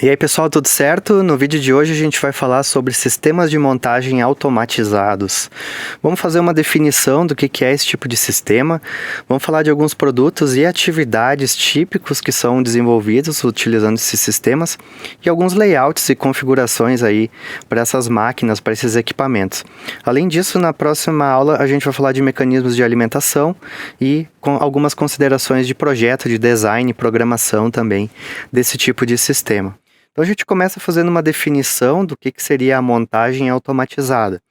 E aí pessoal, tudo certo? No vídeo de hoje a gente vai falar sobre sistemas de montagem automatizados. Vamos fazer uma definição do que é esse tipo de sistema, vamos falar de alguns produtos e atividades típicos que são desenvolvidos utilizando esses sistemas e alguns layouts e configurações aí para essas máquinas, para esses equipamentos. Além disso, na próxima aula a gente vai falar de mecanismos de alimentação e com algumas considerações de projeto, de design e programação também desse tipo de sistema. Então a gente começa fazendo uma definição do que seria a montagem automatizada,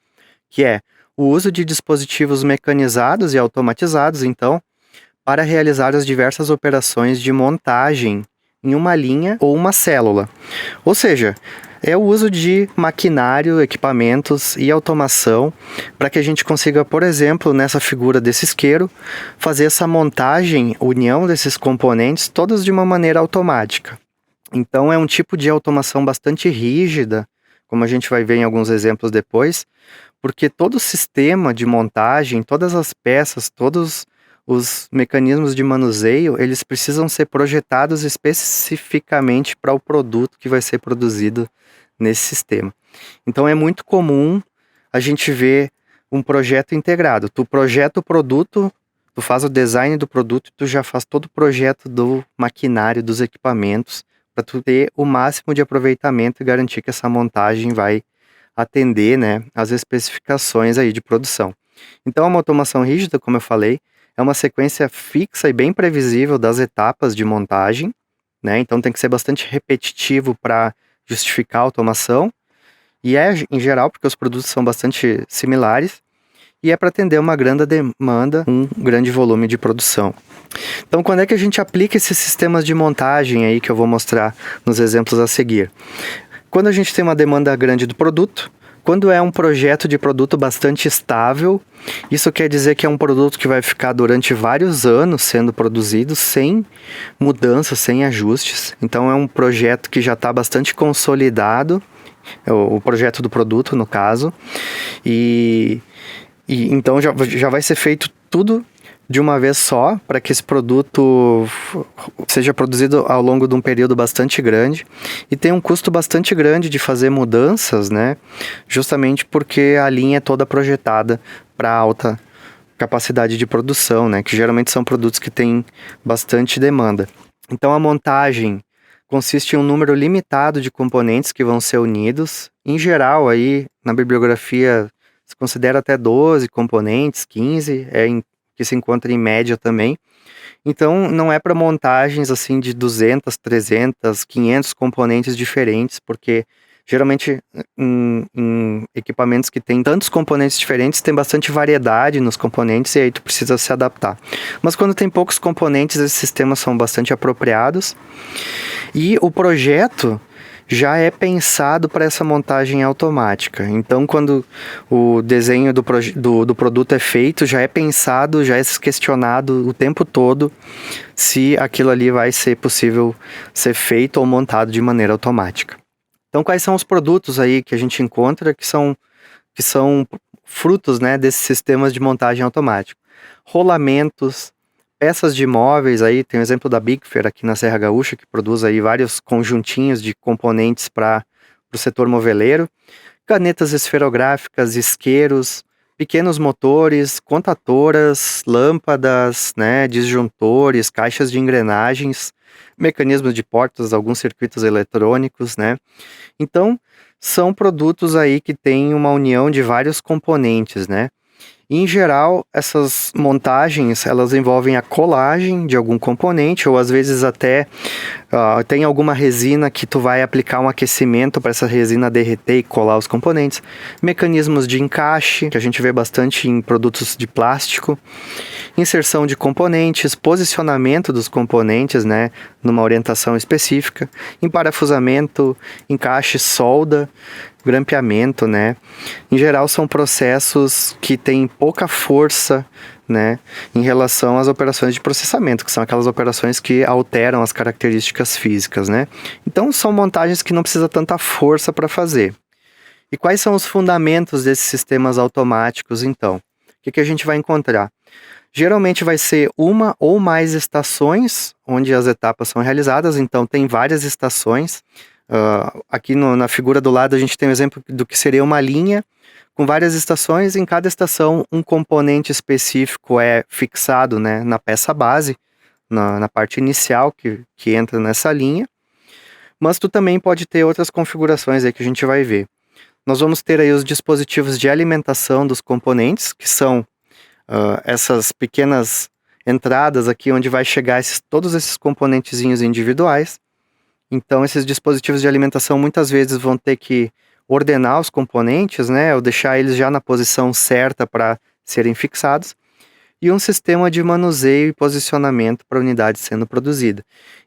que é o uso de dispositivos mecanizados e automatizados, então, para realizar as diversas operações de montagem em uma linha ou uma célula. Ou seja, é o uso de maquinário, equipamentos e automação para que a gente consiga, por exemplo, nessa figura desse isqueiro, fazer essa montagem, união desses componentes, todos de uma maneira automática. Então é um tipo de automação bastante rígida, como a gente vai ver em alguns exemplos depois, porque todo o sistema de montagem, todas as peças, todos os mecanismos de manuseio, eles precisam ser projetados especificamente para o produto que vai ser produzido nesse sistema. Então é muito comum a gente ver um projeto integrado. Tu projeta o produto, tu faz o design do produto, tu já faz todo o projeto do maquinário, dos equipamentos, para tu ter o máximo de aproveitamento e garantir que essa montagem vai atender, né, as especificações aí de produção. Então, uma automação rígida, como eu falei, é uma sequência fixa e bem previsível das etapas de montagem, né? Então tem que ser bastante repetitivo para justificar a automação, e é em geral porque os produtos são bastante similares, e é para atender uma grande demanda, um grande volume de produção. Então, quando é que a gente aplica esses sistemas de montagem aí que eu vou mostrar nos exemplos a seguir? Quando a gente tem uma demanda grande do produto, quando é um projeto de produto bastante estável, isso quer dizer que é um produto que vai ficar durante vários anos sendo produzido sem mudanças, sem ajustes. Então, é um projeto que já está bastante consolidado, o projeto do produto, no caso, e então já vai ser feito tudo de uma vez só, para que esse produto seja produzido ao longo de um período bastante grande e tem um custo bastante grande de fazer mudanças, né? Justamente porque a linha é toda projetada para alta capacidade de produção, né? Que geralmente são produtos que têm bastante demanda. Então a montagem consiste em um número limitado de componentes que vão ser unidos. Em geral, aí na bibliografia se considera até 12 componentes, 15, que se encontra em média também. Então, não é para montagens assim de 200, 300, 500 componentes diferentes, porque geralmente em equipamentos que tem tantos componentes diferentes, tem bastante variedade nos componentes e aí tu precisa se adaptar. Mas quando tem poucos componentes, esses sistemas são bastante apropriados. E o projeto já é pensado para essa montagem automática. Então, quando o desenho do produto é feito, já é pensado, já é questionado o tempo todo se aquilo ali vai ser possível ser feito ou montado de maneira automática. Então, quais são os produtos aí que a gente encontra que são frutos, né, desses sistemas de montagem automática? Rolamentos, peças de móveis, aí tem o exemplo da Bigfer aqui na Serra Gaúcha, que produz aí vários conjuntinhos de componentes para o setor moveleiro, canetas esferográficas, isqueiros, pequenos motores, contatoras, lâmpadas, né, disjuntores, caixas de engrenagens, mecanismos de portas, alguns circuitos eletrônicos, né? Então, são produtos aí que têm uma união de vários componentes, né? Em geral, essas montagens, elas envolvem a colagem de algum componente, ou às vezes até tem alguma resina que tu vai aplicar um aquecimento para essa resina derreter e colar os componentes. Mecanismos de encaixe, que a gente vê bastante em produtos de plástico. Inserção de componentes, posicionamento dos componentes, né, numa orientação específica. Emparafusamento, encaixe, solda, grampeamento, né? Em geral são processos que têm pouca força, né, em relação às operações de processamento, que são aquelas operações que alteram as características físicas, né? Então são montagens que não precisa tanta força para fazer. E quais são os fundamentos desses sistemas automáticos, então? O que a gente vai encontrar? Geralmente vai ser uma ou mais estações onde as etapas são realizadas, então tem várias estações. Aqui na figura do lado a gente tem um exemplo do que seria uma linha com várias estações. Em cada estação um componente específico é fixado, né, na peça base, na parte inicial que entra nessa linha. Mas tu também pode ter outras configurações aí que a gente vai ver. Nós vamos ter aí os dispositivos de alimentação dos componentes, que são essas pequenas entradas aqui onde vai chegar todos esses componentezinhos individuais. Então esses dispositivos de alimentação muitas vezes vão ter que ordenar os componentes, né, ou deixar eles já na posição certa para serem fixados, e um sistema de manuseio e posicionamento para a unidade sendo produzida.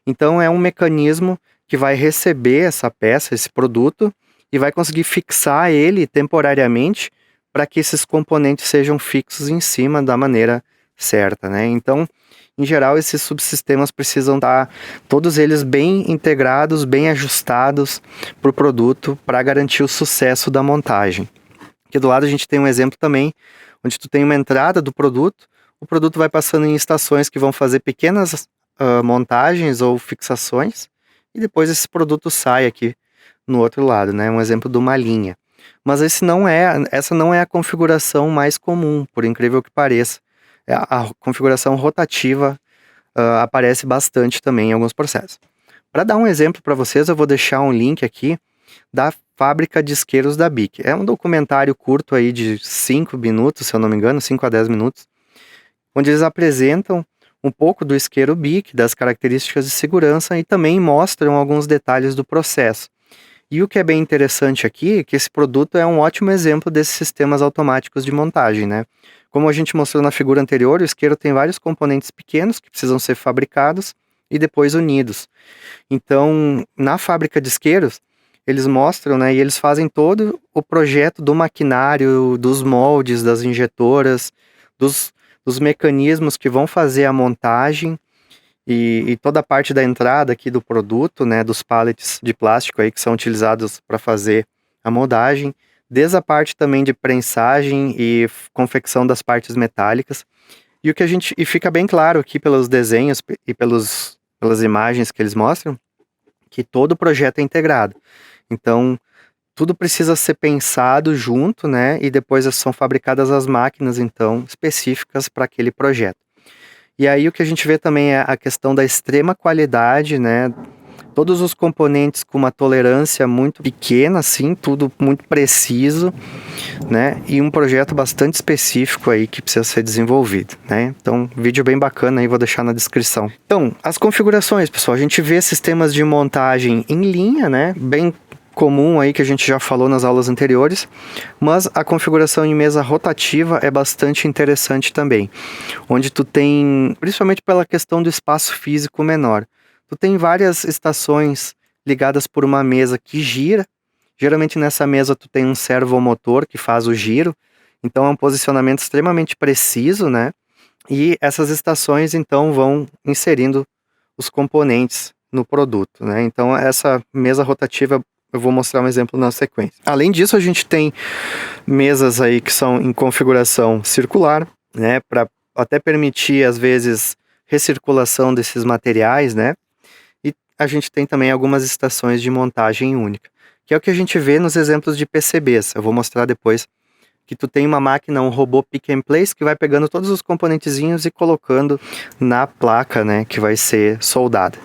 Então é um mecanismo que vai receber essa peça, esse produto, e vai conseguir fixar ele temporariamente para que esses componentes sejam fixos em cima da maneira certa, né? Então, em geral, esses subsistemas precisam estar todos eles bem integrados, bem ajustados para o produto para garantir o sucesso da montagem. Aqui do lado a gente tem um exemplo também, onde tu tem uma entrada do produto, o produto vai passando em estações que vão fazer pequenas montagens ou fixações, e depois esse produto sai aqui no outro lado, né? Um exemplo de uma linha. Mas essa não é a configuração mais comum, por incrível que pareça. A configuração rotativa aparece bastante também em alguns processos. Para dar um exemplo para vocês, eu vou deixar um link aqui da fábrica de isqueiros da BIC. É um documentário curto aí de 5 minutos, se eu não me engano, 5 a 10 minutos, onde eles apresentam um pouco do isqueiro BIC, das características de segurança e também mostram alguns detalhes do processo. E o que é bem interessante aqui é que esse produto é um ótimo exemplo desses sistemas automáticos de montagem, né? Como a gente mostrou na figura anterior, o isqueiro tem vários componentes pequenos que precisam ser fabricados e depois unidos. Então, na fábrica de isqueiros, eles mostram, né, e eles fazem todo o projeto do maquinário, dos moldes, das injetoras, dos mecanismos que vão fazer a montagem, e toda a parte da entrada aqui do produto, né, dos pallets de plástico aí que são utilizados para fazer a moldagem, desde a parte também de prensagem e confecção das partes metálicas. E fica bem claro aqui pelos desenhos e pelas imagens que eles mostram, que todo o projeto é integrado. Então, tudo precisa ser pensado junto, né, e depois são fabricadas as máquinas, então, específicas para aquele projeto. E aí o que a gente vê também é a questão da extrema qualidade, né? Todos os componentes com uma tolerância muito pequena, assim, tudo muito preciso, né? E um projeto bastante específico aí que precisa ser desenvolvido, né? Então, vídeo bem bacana aí, vou deixar na descrição. Então, as configurações, pessoal, a gente vê sistemas de montagem em linha, né? Bem comum aí que a gente já falou nas aulas anteriores, mas a configuração em mesa rotativa é bastante interessante também, onde tu tem, principalmente pela questão do espaço físico menor, tu tem várias estações ligadas por uma mesa que gira. Geralmente nessa mesa tu tem um servomotor que faz o giro, então é um posicionamento extremamente preciso, né? E essas estações então vão inserindo os componentes no produto, né? Então essa mesa rotativa eu vou mostrar um exemplo na sequência. Além disso, a gente tem mesas aí que são em configuração circular, né, para até permitir às vezes recirculação desses materiais, né? E a gente tem também algumas estações de montagem única, que é o que a gente vê nos exemplos de PCBs. Eu vou mostrar depois que tu tem uma máquina, um robô pick and place que vai pegando todos os componentezinhos e colocando na placa, né, que vai ser soldada.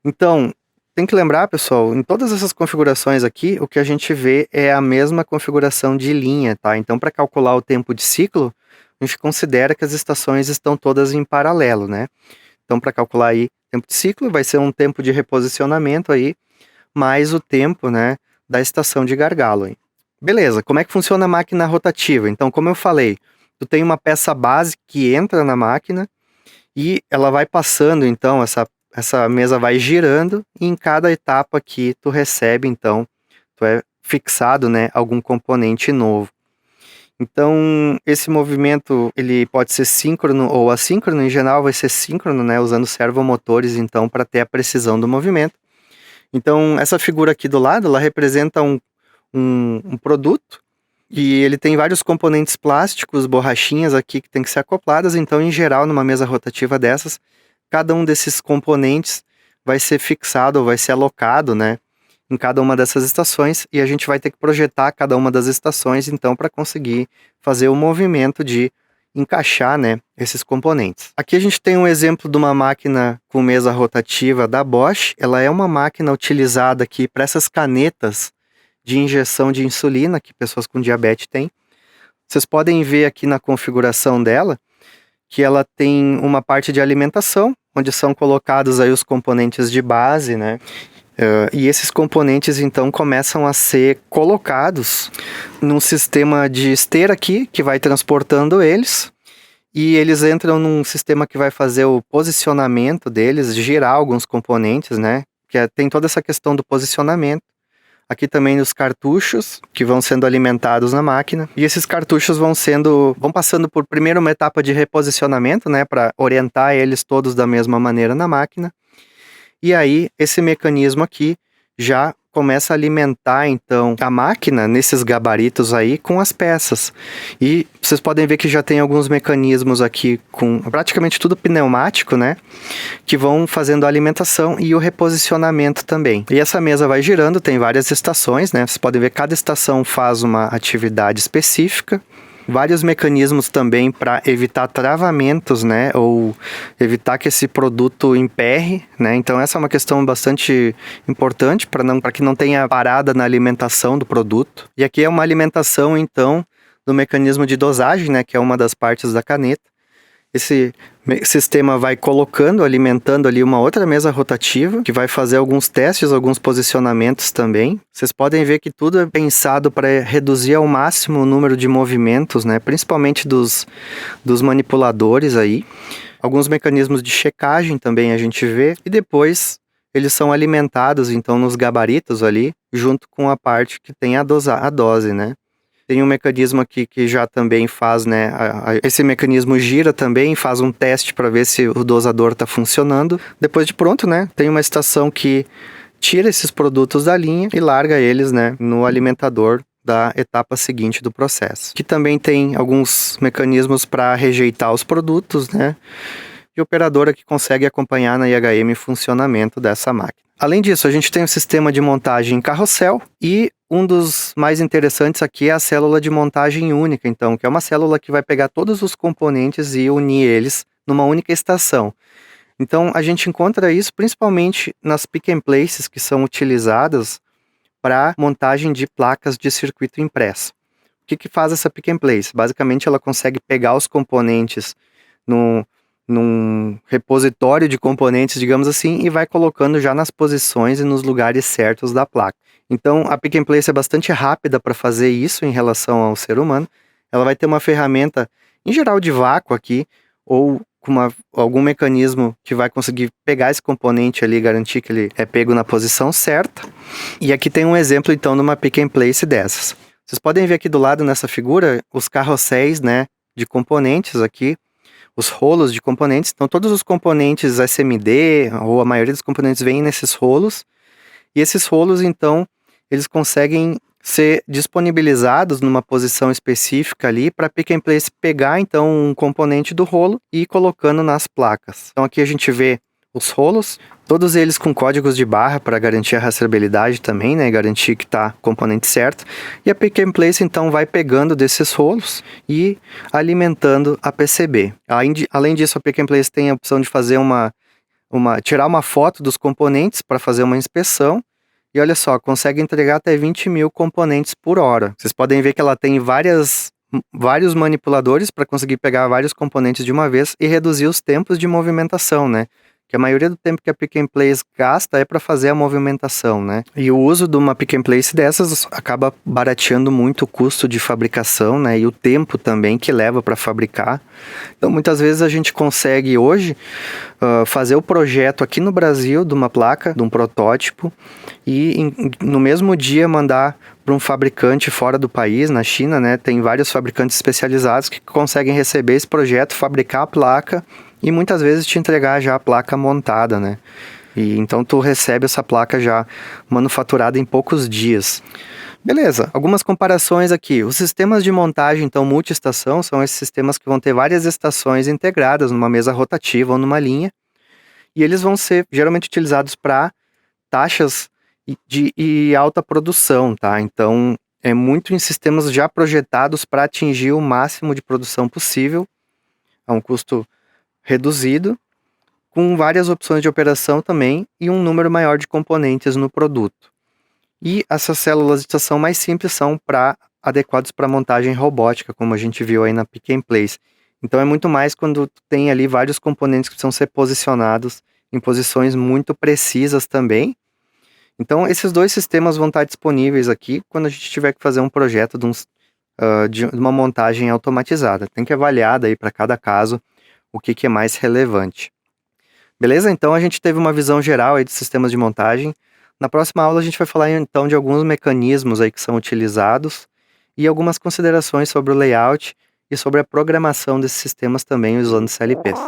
Então, tem que lembrar, pessoal, em todas essas configurações aqui, o que a gente vê é a mesma configuração de linha, tá? Então, para calcular o tempo de ciclo, a gente considera que as estações estão todas em paralelo, né? Então, para calcular aí tempo de ciclo, vai ser um tempo de reposicionamento aí, mais o tempo, né, da estação de gargalo aí. Beleza, como é que funciona a máquina rotativa? Então, como eu falei, tu tem uma peça base que entra na máquina e ela vai passando, então, essa mesa vai girando e em cada etapa aqui tu recebe, então, tu é fixado, né, algum componente novo. Então, esse movimento, ele pode ser síncrono ou assíncrono, em geral vai ser síncrono, né, usando servomotores, então, para ter a precisão do movimento. Então, essa figura aqui do lado, ela representa um produto e ele tem vários componentes plásticos, borrachinhas aqui que tem que ser acopladas, então, em geral, numa mesa rotativa dessas, cada um desses componentes vai ser fixado ou vai ser alocado, né, em cada uma dessas estações e a gente vai ter que projetar cada uma das estações, então, para conseguir fazer o movimento de encaixar, né, esses componentes. Aqui a gente tem um exemplo de uma máquina com mesa rotativa da Bosch. Ela é uma máquina utilizada aqui para essas canetas de injeção de insulina que pessoas com diabetes têm. Vocês podem ver aqui na configuração dela que ela tem uma parte de alimentação, onde são colocados aí os componentes de base, né? E esses componentes, então, começam a ser colocados num sistema de esteira aqui, que vai transportando eles. E eles entram num sistema que vai fazer o posicionamento deles, girar alguns componentes, né? Tem toda essa questão do posicionamento. Aqui também os cartuchos, que vão sendo alimentados na máquina. E esses cartuchos vão passando por primeiro uma etapa de reposicionamento, né? Para orientar eles todos da mesma maneira na máquina. E aí, esse mecanismo aqui já começa a alimentar, então, a máquina nesses gabaritos aí com as peças. E vocês podem ver que já tem alguns mecanismos aqui com praticamente tudo pneumático, né? Que vão fazendo a alimentação e o reposicionamento também. E essa mesa vai girando, tem várias estações, né? Vocês podem ver que cada estação faz uma atividade específica. Vários mecanismos também para evitar travamentos, né, ou evitar que esse produto emperre, né, então essa é uma questão bastante importante para que não tenha parada na alimentação do produto. E aqui é uma alimentação, então, do mecanismo de dosagem, né, que é uma das partes da caneta. Esse sistema vai colocando, alimentando ali uma outra mesa rotativa, que vai fazer alguns testes, alguns posicionamentos também. Vocês podem ver que tudo é pensado para reduzir ao máximo o número de movimentos, né? Principalmente dos manipuladores aí. Alguns mecanismos de checagem também a gente vê. E depois eles são alimentados, então, nos gabaritos ali, junto com a parte que tem a dose, né? Tem um mecanismo aqui que já também faz, né? Esse mecanismo gira também, faz um teste para ver se o dosador está funcionando. Depois de pronto, né? Tem uma estação que tira esses produtos da linha e larga eles, né, no alimentador da etapa seguinte do processo. Que também tem alguns mecanismos para rejeitar os produtos, né? E o operador aqui consegue acompanhar na IHM o funcionamento dessa máquina. Além disso, a gente tem o sistema de montagem em carrossel e um dos mais interessantes aqui é a célula de montagem única, então, que é uma célula que vai pegar todos os componentes e unir eles numa única estação. Então, a gente encontra isso principalmente nas pick and places que são utilizadas para montagem de placas de circuito impresso. O que faz essa pick and place? Basicamente, ela consegue pegar os componentes num repositório de componentes, digamos assim, e vai colocando já nas posições e nos lugares certos da placa. Então, a pick and place é bastante rápida para fazer isso em relação ao ser humano. Ela vai ter uma ferramenta, em geral, de vácuo aqui, ou com algum mecanismo que vai conseguir pegar esse componente ali e garantir que ele é pego na posição certa. E aqui tem um exemplo, então, de uma pick and place dessas. Vocês podem ver aqui do lado, nessa figura, os carrosséis, né, de componentes aqui, os rolos de componentes. Então, todos os componentes SMD, ou a maioria dos componentes, vêm nesses rolos. E esses rolos, então, eles conseguem ser disponibilizados numa posição específica ali para pick and place pegar, então, um componente do rolo e ir colocando nas placas. Então, aqui a gente vê os rolos, todos eles com códigos de barra para garantir a rastreabilidade também, né, garantir que está o componente certo. E a pick and place, então, vai pegando desses rolos e alimentando a PCB. Além disso, a pick and place tem a opção de fazer tirar uma foto dos componentes para fazer uma inspeção. E olha só, consegue entregar até 20.000 componentes por hora. Vocês podem ver que ela tem vários manipuladores para conseguir pegar vários componentes de uma vez e reduzir os tempos de movimentação, né? Que a maioria do tempo que a pick and place gasta é para fazer a movimentação, né? E o uso de uma pick and place dessas acaba barateando muito o custo de fabricação, né? E o tempo também que leva para fabricar. Então, muitas vezes a gente consegue hoje fazer o projeto aqui no Brasil de uma placa, de um protótipo, e no mesmo dia mandar para um fabricante fora do país, na China, né? Tem vários fabricantes especializados que conseguem receber esse projeto, fabricar a placa e muitas vezes te entregar já a placa montada, né? E então tu recebe essa placa já manufaturada em poucos dias. Beleza, algumas comparações aqui. Os sistemas de montagem, então, multiestação, são esses sistemas que vão ter várias estações integradas numa mesa rotativa ou numa linha. E eles vão ser geralmente utilizados para taxas e alta produção, tá? Então, é muito em sistemas já projetados para atingir o máximo de produção possível, a um custo reduzido, com várias opções de operação também e um número maior de componentes no produto. E essas células de estação mais simples são adequados para montagem robótica, como a gente viu aí na Pick and Place. Então é muito mais quando tem ali vários componentes que precisam ser posicionados em posições muito precisas também. Então esses dois sistemas vão estar disponíveis aqui quando a gente tiver que fazer um projeto de uma montagem automatizada. Tem que avaliar daí para cada caso o que é mais relevante. Beleza? Então a gente teve uma visão geral aí de sistemas de montagem. Na próxima aula a gente vai falar então de alguns mecanismos aí que são utilizados e algumas considerações sobre o layout e sobre a programação desses sistemas também usando CLPs.